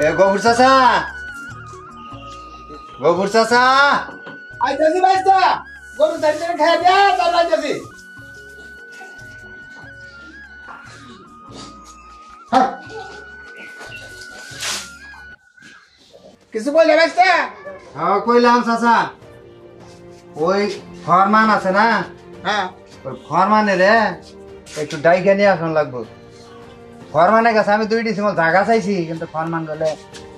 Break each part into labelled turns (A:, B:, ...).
A: এ গফুর চাচা, গফুর চাচা
B: আইতাছি ভাইস্তা, গরু দাঁড়িয়ে খেয়ে দিয়া তার আইতাছি। কিছু বললে ভাইস্তা?
A: হ্যাঁ কইলাম চাচা, ওই ফরমান আছে না,
B: হ্যাঁ
A: ওই ফরমানের একটু ডাইকে নিয়ে আসন লাগবো। ফরমানের কাছে আমি 2 ডিসিমাল জায়গা চাইছি, কিন্তু ফরমান বলে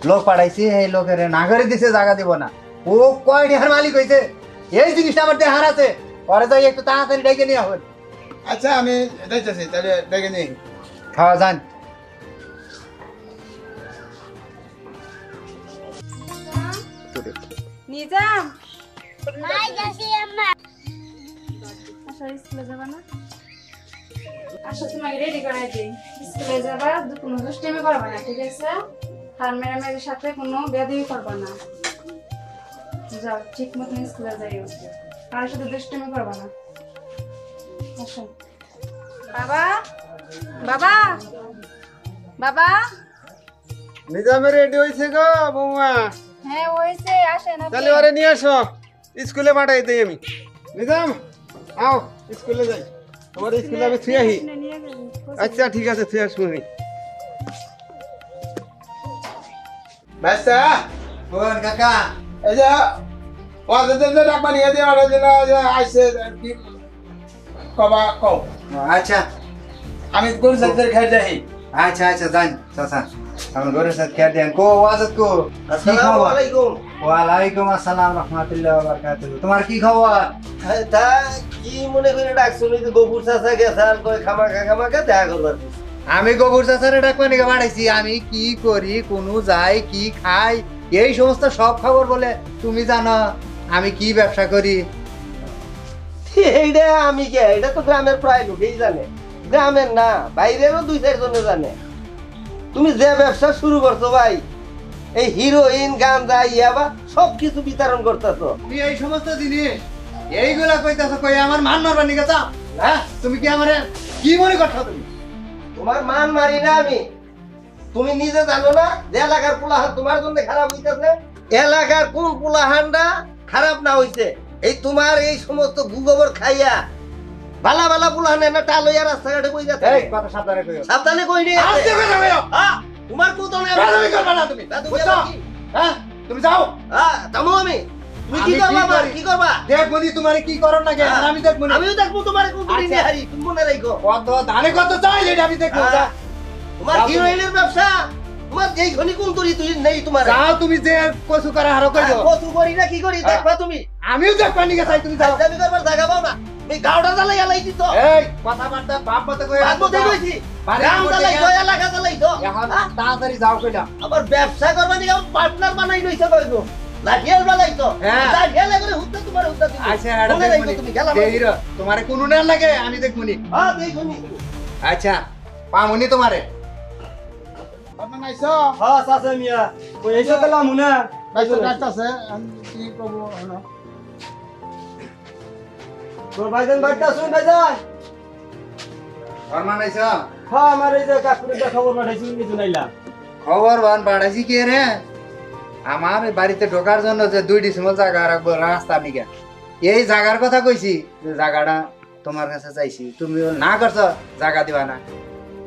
A: লোক পাঠাইছি, এই লোকের না করে দিছে, জায়গা দিব না। ও কয় টাকার মালিক হয়েছে, এই জিনিসটা আমার দেহার আছে, পরে যাই একটু তাড়াতাড়ি ডাইকে নিয়ে আসুন।
B: আচ্ছা আমি যাইতেছি, তাহলে দেখে নিই।
A: খাওয়া যান।
C: নিজাম
D: নাই যাচ্ছি আম্মা।
C: আসো স্কুলে যাবা না? আসো তোমাকে রেডি করাই দিই। স্কুলে যাবা, কোনো দুষ্টামি করবা না, ঠিক আছে? আর ম্যাডামের সাথে কোনো বেয়াদবি করবা না। যাও, ঠিক মতন স্কুলে যাইও, আর সাথে দুষ্টামি করবা না। আসো। বাবা, বাবা, বাবা।
B: নিজামের রেডি হয়েছে গো বৌমা,
C: হ্যাঁ হয়েছে, আসেন।
B: তাহলে ওরে নিয়ে আসো, স্কুলে পাঠাই দিই আমি। নিজাম আও, স্কুলে যাই, তোমার স্কুলে আমি থুই আহি। আচ্ছা ঠিক আছে, থুই আসবো আমি। ভাইস্তা,
A: কোন কাকা?
B: এই যে ওদের যে ডাকবা নিয়ে দিয়ে ওরা যে আইসে কি কবা কও।
A: আচ্ছা
B: আমি গরু সাথে খেয়ে যাই।
A: আচ্ছা আচ্ছা যান চাচা, আমার ঘরের সাথে খেয়ে দেন। কো আজাদ কো,
E: আসসালামু আলাইকুম।
A: ওয়ালাইকুম আসসালাম রাহমাতুল্লাহি ওয়া বারাকাতুহু। তোমার কি খবর?
E: তা কি মনে করে ডাকছো? নি তো গফুর চাচা গেছাল কই খামাখা দেখা করবার।
A: আমি গফুর চাচারে ডাকবা নিকে বাড়াইছি। আমি কি করি, কোনো যাই, কি খাই, এই সমস্ত সব খবর বলে তুমি জানো। আমি কি ব্যবসা করি।
E: এইটা আমি কে? এটা তো গ্রামের প্রায় লোকেই জানে, গ্রামের না বাইরেরও 2-4 জনে জানে। তুমি যে ব্যবসা শুরু করছো ভাই, এই হিরোইন গাঁজা ইয়াবা সবকিছু বিতরণ করতেছো।
A: তুমি এই সমস্ত জিনিস এইগুলা কইতাছো, কই আমার মান মারবার নিকে চাও? হ্যাঁ, তুমি কি আমারে কি মনে করছো তুমি?
E: তোমার মান মারি না আমি। তুমি নিজে জানো না যে এলাকার পোলাহান তোমার জন্য খারাপ হইতেছে? এলাকার কোন পোলাহানটা খারাপ না হইছে? এই তোমার এই সমস্ত গুগোবর খাইয়া ভালা ভালা পোলাহান না টাল হইয়া রাস্তাঘাটে কই যাচ্ছে।
A: এই কথা সাবধানে কইও।
E: সাবধানে কই নি।
A: আস্তে কথা কইও।
E: তোমার কত না
A: বেয়াদবি করবা না তুমি। বুঝছো? হ্যাঁ, তুমি যাও।
E: তামো আমি। তুমি কি
A: আমি
E: করবা?
A: কি করি?
E: কি করবা?
A: দেখবো নি তোমারে কি করো না, আর আমি দেখবো নি।
E: আমিও দেখবো তোমার কোন দিন
A: আচ্ছা।
E: হারি, তুমি মনে রাখো।
A: কত ধানে কত চাই এটা আমি দেখবো। যা।
E: তোমার
A: যাও
E: হিরোইনের ব্যবসা, তোমার যেই ঘনি কোন তুরি তুই নেই তোমার।
A: যাও, তুমি যে কচু করে হারো কইছো।
E: কত করি না কি করি দেখবা তুমি।
A: আমিও দেখবা নিকে চাই, তুমি যাও।
E: দাবি করবার জায়গা পাও না। এই গাওটা জ্বালাই আলাই দিত।
A: এই কথাবার্তা বাপ মত কই।
E: বাদ মতে কইছি।
A: বাড়ি
E: গাও
A: করতে
E: জ্বালাই
A: গেল।
E: তো এলাকা জ্বালাই তো।
A: এখন তাড়াতাড়ি যাও কইলাম।
E: আবার ব্যবসা করবা দিকে পার্টনার বানাই লইছে কইছো। লাঠিয়াল বালাই তো।
A: হ্যাঁ।
E: লাঠিয়াল করে হুদ্দা তোমার হুদ্দা দিবে।
A: আচ্ছা, এটা
E: মনে
A: দেখবো
E: রাখো
A: নি।
E: তুমি গেলা।
A: দেহিরো, তোমারে কোনো না লাগে, আমি দেখবো নি।
E: দেখুনি।
A: আচ্ছা, পামুনি তোমারে।
B: আপনার আইছো?
F: হ্যাঁ চাচা মিয়া, কই এসে পেলাম না।
B: ভাইস্তা ডাকতাছে, আমি কি করব হলো?
F: তোর ভাইজান বাড়িতে আসুন ভাইজান।
A: ফরমান আইছ?
F: হ্যাঁ আমার এই যে কাকুরিটা খবর পাঠাইছি, কিছু নাইলাম।
A: খবর বান বাড়াইছি কি রে? আমার বাড়িতে ঢোকার জন্য যে 2 ডিসিমাল জায়গা রাখবো রাস্তা নিকে, এই জায়গার কথা কইছি, যে জায়গাটা তোমার কাছে চাইছি, তুমি না করছো, জায়গা দিবা না।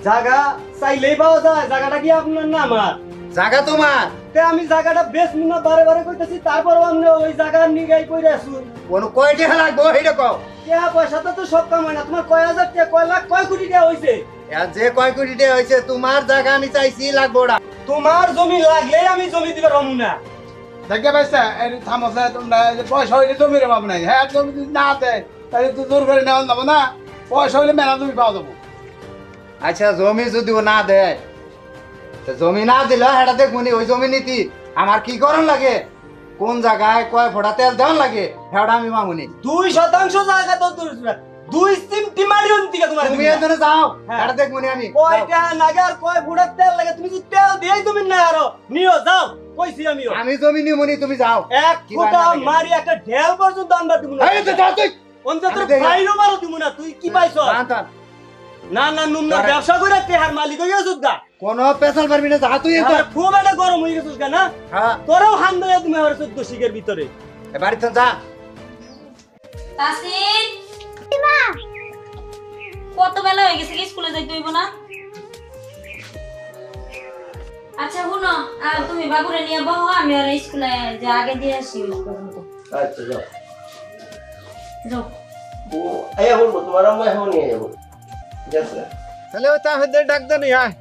F: জায়গা চাইলেই পাওয়া যায়, জায়গাটা কি আপনার না আমার?
A: জায়গা তোমার।
F: তে আমি জায়গাটা বেচবো না বারে বারে কইতেছি, তারপরও আপনি ওই জায়গার নিগাই কইরে আসুন।
A: কোন কয় টাকা লাগবো সেইটা কও।
F: টাকা পয়সাটা তো সব কাম হয় না। তোমার কয় হাজার টাকা, কয় লাখ, কয় কোটি টাকা হইছে?
A: আর যে কয় কোটি টাকা হয়েছে, তোমার জায়গা আমি চাইছি লাগবো না।
F: তোমার জমি লাগলেই আমি জমি দিবে রমু না।
B: দেখে ভাইস্তা, এই থামছে তোমরা, যে পয়সা হইলে জমির অভাব নাই। হ্যাঁ, জমি যদি না দেয় তাহলে তো জোর করে নেওয়া যাবো না। পয়সা হইলে মেলা জমি পাওয়া যাবো।
A: আচ্ছা, জমি যদি ও না দেয়, তো জমি না দিলে সেটা দেখবো নি। ওই জমি নীতি আমার কি করণ লাগে, কোন জায়গায় কয় ফোঁটা তেল দেওয়ান লাগে, সেটা আমি মামুনি।
F: 2% জায়গা তো 2 সিমটি মারিও দিকে তোমার।
A: তুমি এখানে যাও,
F: হ্যাঁ।
A: সেটা দেখবো নি আমি।
F: কয়টা নাগার কয় বুড়া তেল লাগে, তুমি যদি তেল দিয়েই তুমি না আরো নিও যাও, কইছি আমিও।
A: আমি জমি নিমুনি, তুমি যাও।
F: এক
A: কি
F: ফুটা
A: বায়না লাগে?
F: মারি একটা ঢেল পর্যন্ত আনবার দিব না।
A: এই তো যাও তুই।
F: অন্তত
A: আমি দেখি।
F: ফাইলও মারো দিব না। তুই কি পাইছ?
A: টান টান।
F: না না নুন না ব্যবসা করে তেহার মালিক হয়ে গেছিস গা
A: কোন পেছাল পারবি না যা তুই
F: আমার খুব একটা গরম হয়ে গেছিস গা না
A: হ্যাঁ
F: তোরাও হান দেয় তুমি আমার 14 শিখের ভিতরে
A: বাড়িতে যা
G: তাসিন কত বেলা হয়ে গেছে কি স্কুলে যাইতে হইব না আচ্ছা শুনো তুমি বাবুরে নিয়ে বহো আমি আর স্কুলে যে আগে দিয়ে আসি
E: আচ্ছা যাও
G: যাও
E: ও আয়া বলবো তোমার আম্মা এখন নিয়ে যাবো ঠিক আছে
B: তাহলে ওই তাহিদের ডাক দেনি আয়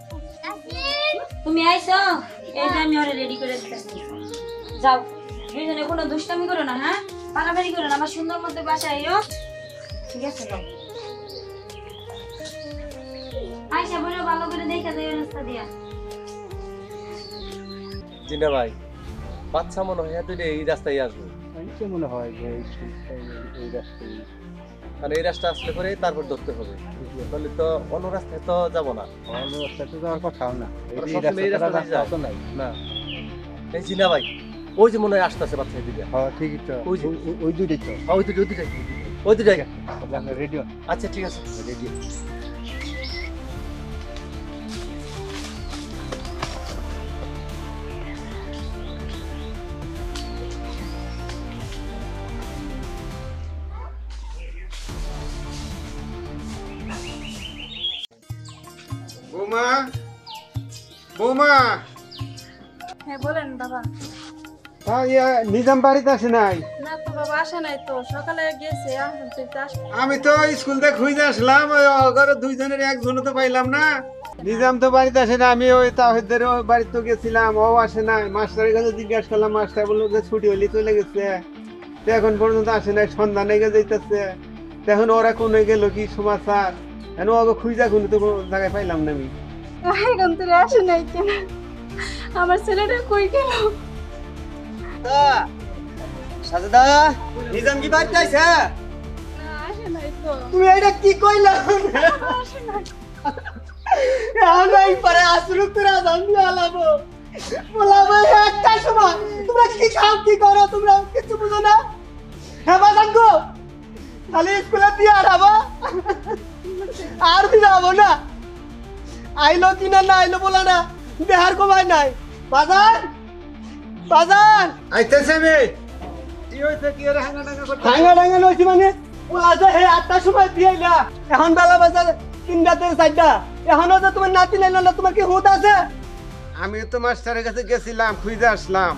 G: তুমি আইছো এই যে আমি ওরে রেডি করে দিতেছি যাও দুইজনে কোনো দুষ্টামি করো না হ্যাঁ পারাপারি করো না আমার সুন্দর মতো বাসায় আইও ঠিক আছে যাও আইসা বলে ভালো করে দেখা যায় রাস্তা দিয়া
F: জিনা ভাই বাচ্চা মনে হয় তুই এই রাস্তায় আসবো
A: কি মনে হয় যে এই রাস্তায়
F: মানে এই রাস্তা আসলে করে তারপর ধরতে হবে তাহলে তো অন্য রাস্তায় তো যাবো না
A: অন্য রাস্তায় তো যাওয়ার কথাও না
F: এই রাস্তা
A: তো নাই
F: না এই জিনা ভাই ওই যে মনে হয় আসতেছে বাচ্চা দিকে
A: হ্যাঁ ঠিকই তো
F: ওই যে
A: ওই দুইটাই তো
F: ওই দুটাই
A: আমরা রেডিও
F: আচ্ছা ঠিক আছে
A: রেডি
B: বৌমা বৌমা
C: হ্যাঁ বলেন বাবা
B: নিজাম বাড়িতে আসে নাই
C: না তো বাবা আসে নাই তো সকালে গেছে এখন তুই তো আসে
B: আমি তো স্কুল থেকে খুঁজে আসলাম ওই ঘরে দুইজনের একজন তো পাইলাম না নিজাম তো বাড়িতে আসে না আমি ওই তাহিদের বাড়িতে গেছিলাম ও আসে নাই মাস্টারের কাছে জিজ্ঞাসা করলাম মাস্টার বললো যে ছুটি হলি চলে গেছে তো এখন পর্যন্ত আসে নাই সন্ধ্যা নেগে যাইতেছে এখন ওরা কোনে গেল কি সমাচার এখন ওকে খুঁজা খুঁজে তো কোনো জায়গায় পাইলাম না আমি
C: এখন তুই আসে নাই কেন আমার ছেলেটা কই গেল
F: সাজদা নিজাম কি বাড়িতে আছে
C: না আসে নাই তো
F: তুমি এটা কি কইলা
C: আসে নাই
F: আমরা এই পারে আসরু করে জানবি আলাবো বলাবো একটা সময় তোমরা কি খাও কি করো তোমরা কিছু বুঝো না হ্যাঁ বাজান গো খালি স্কুলে দিয়ে আড়াবো আর দিলাবো না আইলো কিনা না আইলো বলা না দেহার কমাই নাই বাজান বাজান
B: আইতেছে আমি কি হয়েছে কি ওরা হাঙ্গা টাঙ্গা করতে
F: ভাঙা ডাঙ্গা নইছি মানে ওলা যে হে 8টার সময় দিয়েইলা এখন বেলা বাজার 3টা 4টা এখনো যে তোমার নাতি নাই না তোমার কি হুত আছে
B: আমি তো মাস্টারের কাছে গেছিলাম খুঁজে আসলাম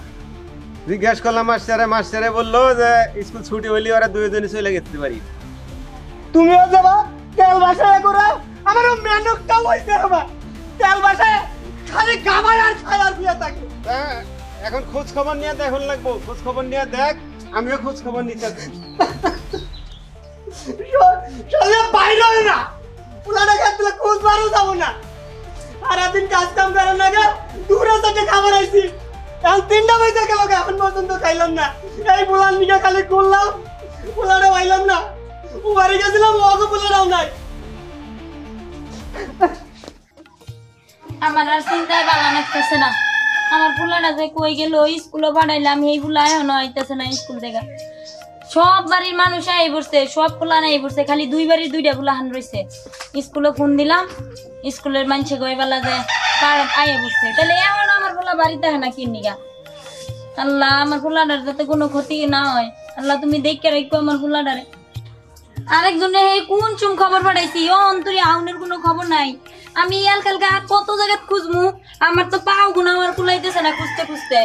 B: জিজ্ঞাসা করলাম মাস্টারে বললো যে স্কুল ছুটি হইলে ওরা দুইজনে চলে যেতে পারি
F: তুমিও যাবা তেল বাসায় করা আমারও মেহনতটা হইতে হবে তেল বাসায় খালি গামায় আর খায়ার দিয়ে থাকে
B: তা এখন খোঁজ খবর নিয়ে দেখুন লাগবো খোঁজ খবর নিয়ে দেখ আমিও খোঁজ খবর নিতে আছি।
F: চলে বাইরে হয় না পুরানা খাতলে খোঁজ মারও যাবো না সারাদিন কাজ কাম করার না দূরে থেকে খাবার আইছি এখন 3টা বাজে গেল এখন পর্যন্ত খাইলাম না এই বুলান নিকে খালি করলাম বুলারে পাইলাম না ও বাড়ি গেছিলাম ওকে বুলারাও নাই
G: আমার আর চিন্তায় ভালো লাগতেছে না আমার পুলাটা যে কই গেল স্কুলে পাঠাইলাম এই পুলা এখনো আইতেছে না স্কুল থেকে সব বাড়ির মানুষ আই বসছে সব পোলা নাই বসছে খালি দুই বাড়ির দুইটা পোলা হান রয়েছে স্কুলে ফোন দিলাম স্কুলের মানুষে কই বেলা যে কার আইয়া বসছে তাহলে এখন আমার পোলা বাড়িতে হয় না কিনিগা আল্লাহ আমার পোলাটার যাতে কোনো ক্ষতি না হয় আল্লাহ তুমি দেখে রাখো আমার পোলাটারে আরেকজনে কোন চুম খবর পাঠাইছি ও অন্তরে আউনের কোনো খবর নাই আমি কালকে কত জায়গা খুঁজমু আমার তো পাও গুনা আমার কুলাইতেছে না খুঁজতে খুঁজতে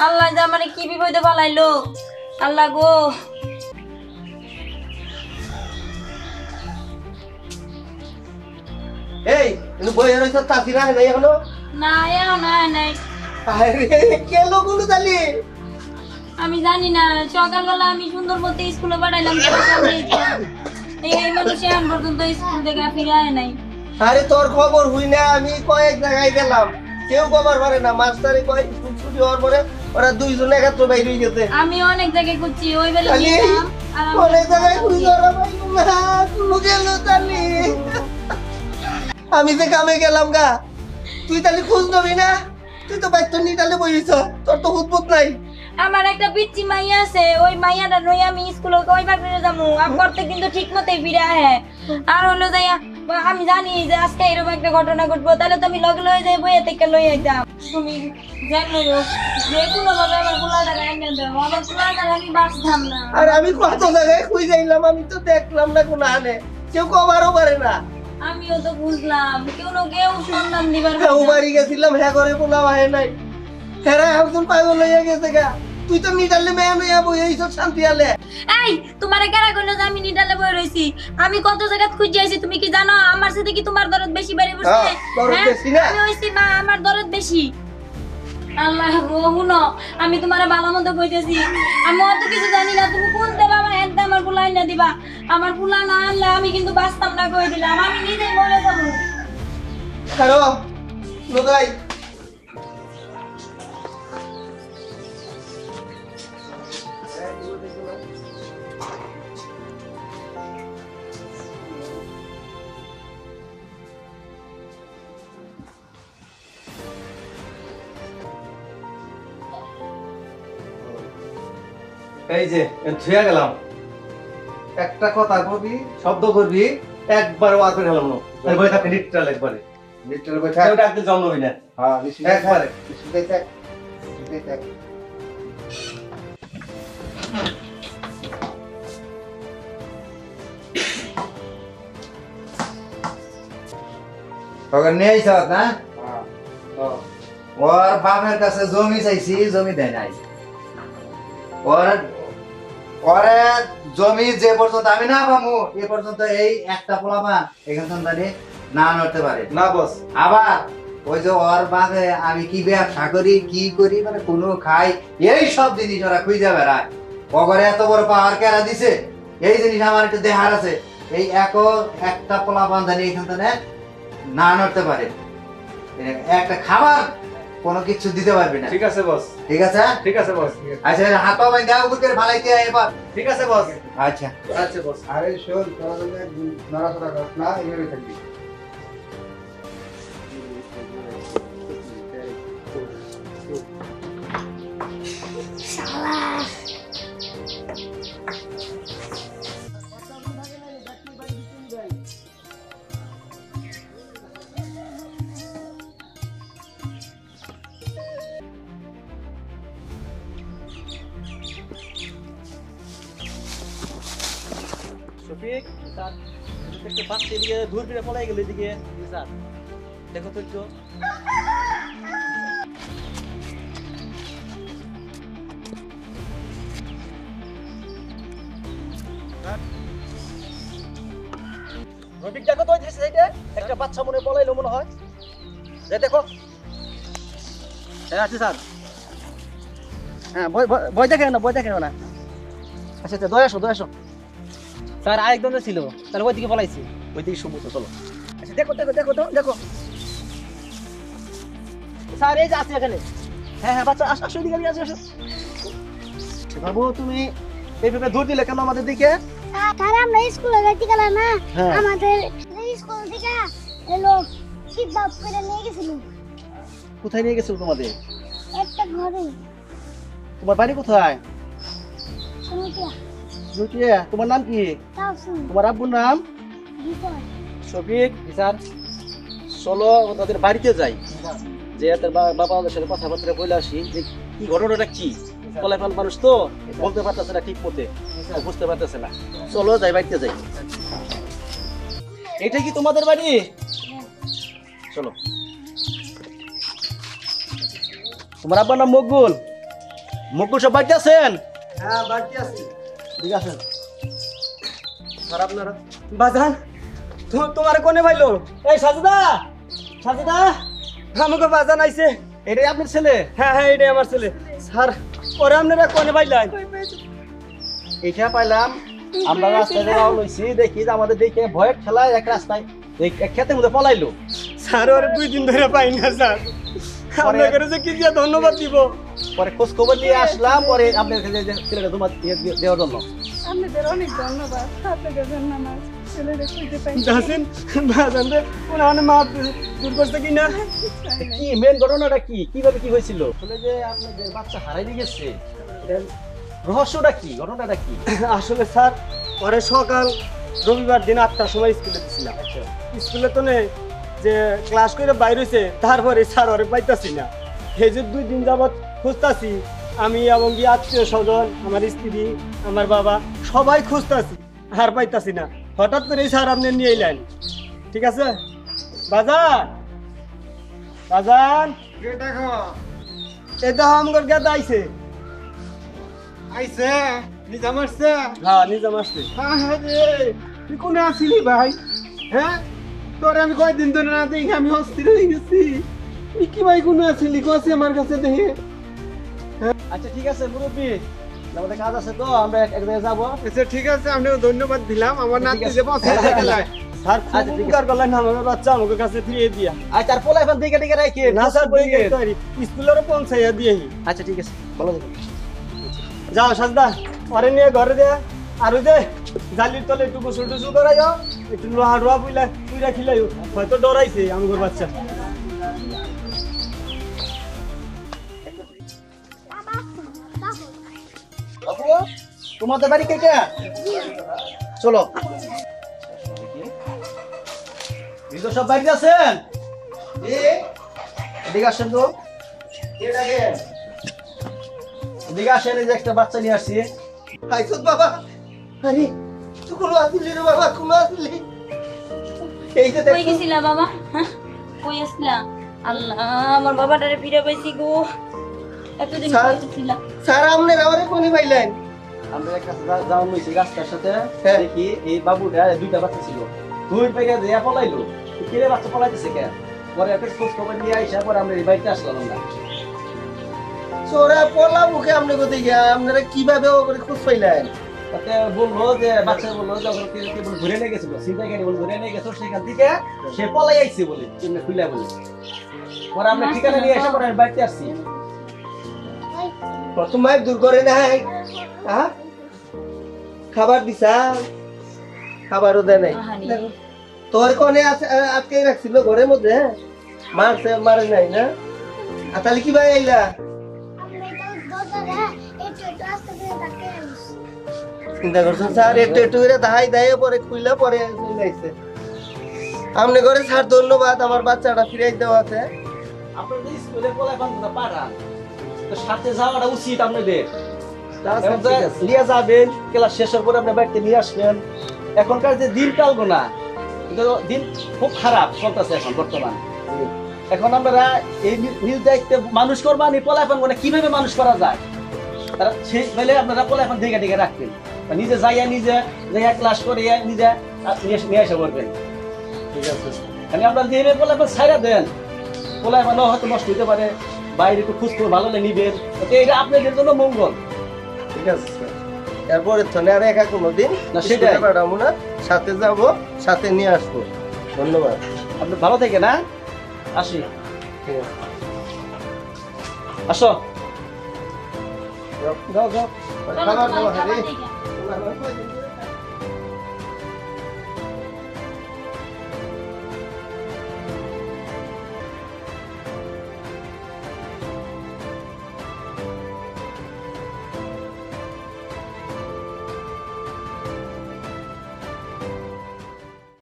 G: আল্লাহ যে আমার কি বিপদে পালাইলো আল্লাহ গো
E: এই কিন্তু বই রইছ তাসি না নাই এখনো
G: না এও না নাই
E: আরে কেলো গুলো তালি
G: আমি জানি না সকালবেলা আমি সুন্দর মতো স্কুলে পাঠাইলাম এই মানুষ এখন পর্যন্ত স্কুল থেকে ফিরে আয় নাই
E: আরে তোর খবর হই না আমি কয়েক জায়গায় গেলাম কেউ খবর পারে না মাস্টারে কয় স্কুল ছুটি হওয়ার পরে ওরা দুইজনে একত্র বাইরে হয়ে গেছে
G: আমি অনেক জায়গায় খুঁজছি ওই বেলা
E: তালি
G: গেলাম আর আমার
E: অনেক জায়গায় খুঁজে ওরা পাইলো না কোনো গেল তালি আমি যে কামে গেলাম গা তুই তালি খোঁজ নবি না তুই তো বাইক তো নিটালে বইছ তোর তো হুদবুদ নাই
G: আমার একটা পিচ্চি মাইয়া আছে ওই মাইয়াটা নই আমি স্কুলে কই বাগরে যামু আর করতে কিন্তু ঠিক মতোই ফিরে আহে আর হলো যাইয়া আমি জানি যে আজকে এরকম একটা ঘটনা ঘটবো, তাহলে তো আমি লগে লয়ে যাই বইয়ে থেকে লই আইতাম। তুমি জানো যে কোনো ভাবে আমার পোলাটা এনে দাও, আমার পোলাটা আমি বাঁচতাম না।
E: আর আমি কত জায়গায় খুঁজে যাইলাম, আমি তো দেখলাম না কোনো আনে, কেউ কবারও পারে না।
G: আমিও তো বুঝলাম কেউ সন্ধান দিবার
E: হ্যাঁ বাড়ি গেছিলাম, হ্যাঁ করে পোলাও আহে নাই, হ্যাঁ একজন পাগল হয়ে গেছে গা। তুই তো নিটালে মেয়ে মেয়ে বই এইসব শান্তি আলে।
G: এই তোমারে কারা কইলো যে আমি নিডালে বই রইছি? আমি কত জায়গা খুঁজে আইছি, তুমি কি জানো? আমার সাথে কি তোমার দরদ বেশি বাড়ি বসে?
E: হ্যাঁ, দরদ বেশি না?
G: আমি হইছি না, আমার দরদ বেশি। আল্লাহ গো, শুনো আমি তোমারে ভালো মতো কইতেছি, আমি অত কিছু জানি না। তুমি কোন দেবা আমার হেন আমার পোলা না দিবা, আমার পোলা না আনলে আমি কিন্তু বাঁচতাম না, কই দিলাম আমি নিজেই মরে যাবো।
E: হ্যালো লোকাই,
H: এই যে ছুঁয়া গেলাম,
A: একটা কথা কবি,
H: শব্দ করবি একবার ওয়ার করে গেলাম না, বই থাকতে নিট্রাল একবারে
A: লিটার বৈঠা
H: কেউ ডাকতে জন্ম হই না
A: হ্যাঁ
H: একবারে।
A: নিশ্চিত থাক, নিশ্চিত থাক। ওকে নিয়ে আইছ না? ওর বাপের কাছে জমি চাইছি, জমি দেয় নাই। ওরে জমি যে পর্যন্ত আমি না পাবো এ পর্যন্ত এই একটা পোলাপা এখান থেকে না নড়তে পারে
H: না বস।
A: আবার ওই যে ওর বাপে আমি কি ব্যবসা করি কি করি মানে কোনো খাই এই সব জিনিস ওরা খুঁজে বেড়ায়। ওগরে এত বড় পাওয়ার কেরা দিছে, এই জিনিস আমার একটু দেহার আছে। এই একটা পোলাপান জানি এখান থেকে না নড়তে পারে, একটা খাবার কোনো কিছু দিতে পারবি না।
H: ঠিক আছে বস,
A: ঠিক আছে?
H: ঠিক আছে বস,
A: আচ্ছা হাত পা বাইন্ধা উপর করে ফালাইতে আয় এবার।
H: ঠিক আছে বস।
A: আচ্ছা
H: আচ্ছা বস।
A: আরে শোন, তোরা যদি নড়াচড়া করছ না এইভাবে থাকবি।
F: শফিক স্যার, একটা বাচ্চা এদিকে দূর ফিরে পলাই গেল এদিকে। স্যার দেখো তো একটু। রফিক দেখো তো ওই সাইডে একটা বাচ্চা মনে পলাইলো মনে হয়, দেখো। হ্যাঁ আছে স্যার, হ্যাঁ ভয় দেখে না, ভয় দেখে না। আচ্ছা আচ্ছা, দয়া আসো দয়া আসো। স্যার আরেকজন ছিল, তাহলে ওইদিকে পলাইছি, ওইদিকে সমুদ্র। চলো আচ্ছা, দেখো দেখো দেখো তো দেখো স্যার, এই যে আছে এখানে। হ্যাঁ হ্যাঁ বাচ্চা আসো, এদিকে আসো আসো। বাবু তুমি এইভাবে দূর দিলে কেন আমাদের দিকে?
D: স্যার আমরা স্কুলে যাইতে গেলাম না,
F: হ্যাঁ।
D: আমাদের স্কুল থেকে এলো কিডন্যাপ করে নিয়ে গেছিল
F: কোথায় নিয়ে গেছিল তোমাদের?
D: একটা ঘরে।
F: তোমার বাড়ি কোথায়?
D: শুনতিয়া
F: জুটিয়া। তোমার নাম কি?
D: তাও শুন
F: তোমার আব্বুর নাম?
D: বিপদ।
F: শফিক স্যার, চলো তাদের বাড়িতে যাই, যে তার বাবা ওদের সাথে কথাবার্তা বলে আসি যে কি ঘটনাটা কি। ফলাফল মানুষ তো বলতে পারতেছে না ঠিক মতে, বুঝতে পারতেছে না। চলো যাই, বাড়িতে যাই। এটা কি তোমাদের বাড়ি? চলো। তোমার আব্বার নাম মকবুল? মকবুল সব বাড়িতে আছেন?
E: হ্যাঁ বাড়তি আছি।
F: ঠিক আছে স্যার। আপনারা
B: বাজান তোমার কোনে ভাইলো?
F: এই সাজদা, সাজদা
B: আমাকে বাজান আইছে।
F: এটাই আপনার ছেলে?
B: হ্যাঁ হ্যাঁ এটাই আমার ছেলে। স্যার পরে আপনারা কোনে ভাইলেন?
F: এটা পাইলাম আমরা রাস্তায় যাওয়া লইছি, দেখি যে আমাদের দেখে ভয়ের খেলায় এক রাস্তায় এক ক্ষেতের মধ্যে পলাইলো।
B: স্যার ওরে 2 দিন ধরে পাই না স্যার, আপনাকে যে কি দিয়ে ধন্যবাদ দিব।
F: পরে খোঁজ খবর নিয়ে আসলাম, পরে আপনার ছেলেটা তোমার দেওয়ার জন্য।
C: আপনাদের অনেক ধন্যবাদ, আপনাদের জন্য আমার ছেলেটা খুঁজে পাইছি।
B: দাসেন বাজান রে ওনা মাপ দূর করতে কি না?
F: কি মেন ঘটনাটা কি, কিভাবে কি হয়েছিল? আসলে যে আপনাদের বাচ্চা হারাই গেছে, রহস্যটা কি, ঘটনাটা কি?
B: আসলে স্যার পরে সকাল
F: রবিবার দিন 8টার সময় স্কুলে গেছিলাম। স্কুলে তো নেই যে ক্লাস করে বাইর হয়েছে, তারপরে স্যার ওরে পাইতাছি না। এই যে 2 দিন যাবৎ খুঁজতাছি, আমি এবং কি আত্মীয় স্বজন, আমার স্ত্রী, আমার বাবা সবাই খুঁজতাছি, আর পাইতাছি না। হঠাৎ করে স্যার আপনি নিয়ে এলেন। ঠিক আছে বাজান, বাজান
B: কে দেখো
F: এই তো আমগর গেদা আইছে।
B: আইছে নিজাম আসছে।
F: হ্যাঁ নিজাম আসছে।
B: হ্যাঁ রে, তুই কোনে আসিলি ভাই? হ্যাঁ, তোরে আমি কয়দিন ধরে না দেখি আমি অস্থির হয়ে গেছি। তুই কি ভাই কোনে আসিলি? কসি আমার কাছে দেখে।
H: আচ্ছা ঠিক আছে মুরব্বী, আমাদের কাজ আছে তো, আমরা এক জায়গায় যাবো।
B: আচ্ছা ঠিক আছে, আপনাকে ধন্যবাদ দিলাম। আমার নাতি যে পছন্দ খেলায়।
F: স্যার খুব উপকার করলেন আমার বাচ্চা আমাকে কাছে ফিরিয়ে দিয়া।
H: আর তার পোলা এখন দিকে দিকে রাখি।
F: না স্যার স্কুলেরও পৌঁছাইয়া দিয়ে।
H: আচ্ছা ঠিক আছে, বলো দেখো।
F: যাও সাজদা, পরে নিয়ে ঘরে দে। আর ওই যে জালির তলে একটু গোসল টুসল করাইও, একটু লোহা ডোয়া পুইলা খিলাইও, হয়তো ডরাইছে আমার বাচ্চা।
H: বাবু, তোমাদের বাড়ি কে কে? চলো। এই তো সব বাড়িতে আছেন? এদিকে আসেন তো। এদিকে আসেন, এই যে একটা বাচ্চা নিয়ে আসছি।
E: আইসত বাবা, আরে তুই কোনো আসলি রে বাবা, কোনো আসলি? এই যে
G: কই গেছিলা বাবা? হ্যাঁ কই আসলা? আল্লাহ, আমার বাবাটারে ফিরে পাইছি গো। এতদিন
E: স্যার।
G: কই ছিলা?
E: স্যার আমনে রাওরে কোনি পাইলেন?
H: আমরা এক কাছে যাওয়া হয়েছি রাস্তার সাথে,
E: হ্যাঁ।
H: দেখি এই বাবুটা 2টা বাচ্চা ছিল, 2 পেগে দিয়ে পলাইলো। কিরে বাচ্চা পলাইতেছে কে? পরে একটা খোঁজ খবর নিয়ে আইসা পরে আমরা এই বাড়িতে আসলাম। আমরা
E: সোরা পলা মুখে আমনে কোতে গিয়া আপনারা কিভাবে ও করে খোঁজ পাইলেন?
H: তাতে বললো যে বাচ্চা বললো যে ওকে কেবল ঘুরে নিয়ে গেছিল, চিন্তা গাড়ি বলে ঘুরে নিয়ে গেছো, সেখান থেকে সে পলাই আইছে বলে এমনি খুলে বলে। পরে আমরা ঠিকানা নিয়ে এসে পরে বাড়িতে আসছি।
E: প্রথম মাইক দূর করে নাই, হ্যাঁ? খাবার দিছা? খাবারও দেয় নাই।
G: আহারে।
E: তোর কোনে আজকে রাখছিল ঘরের মধ্যে, মারে নাই না? আর তাহলে কি ভাই আইলা?
D: আমি তো দরজারে একটু আস্তে করে তাকে আইছি।
E: চিন্তা করছেন স্যার, একটু করে দাহাই দাহাই পরে খুইলা পরে চলে আইছে। আমনে ঘরে স্যার ধন্যবাদ, আমার বাচ্চাটা ফিরাই দেওয়াতে।
H: আপনাদের স্কুলে পলাই বান্ধবরা পাঠান, তো সাথে যাওয়াটা উচিত আপনাদের।
E: ঠিক আছে।
H: নিয়ে যাবেন, ক্লাস শেষের পরে আপনি বাড়িতে নিয়ে আসবেন। এখনকার যে দিন কালগো না, কিন্তু দিন খুব খারাপ চলতেছে এখন বর্তমান। এখন আমরা এই নিজ দায়িত্বে মানুষ করবানি, পলাইপান মানে কিভাবে মানুষ করা যায়, তারা সেই বেলে আপনারা পলাইপান দিকে দিকে রাখবেন। নিজে যাইয়া ক্লাস করে নিজে নিয়ে এসে করবেন।
E: ঠিক আছে।
H: মানে আপনার যেভাবে পলাইপান ছাইরা দেন, পলাইপানও হয়তো নষ্ট হইতে পারে, বাইরে একটু খুঁজ করে ভালো নিবেন, এটা আপনাদের জন্য মঙ্গল।
E: ঠিক আছে স্যার, এরপরে তো আর একা কোনোদিন
H: না, সেটাই।
E: পাঠাবো না, সাথে যাবো, সাথে নিয়ে আসবো। ধন্যবাদ।
H: আপনি ভালো থেকে না আসি।
E: ঠিক আছে।
H: আসো।
E: যাও যাও, খাবার দাও
G: খাবার
E: হারি।
G: দিকে।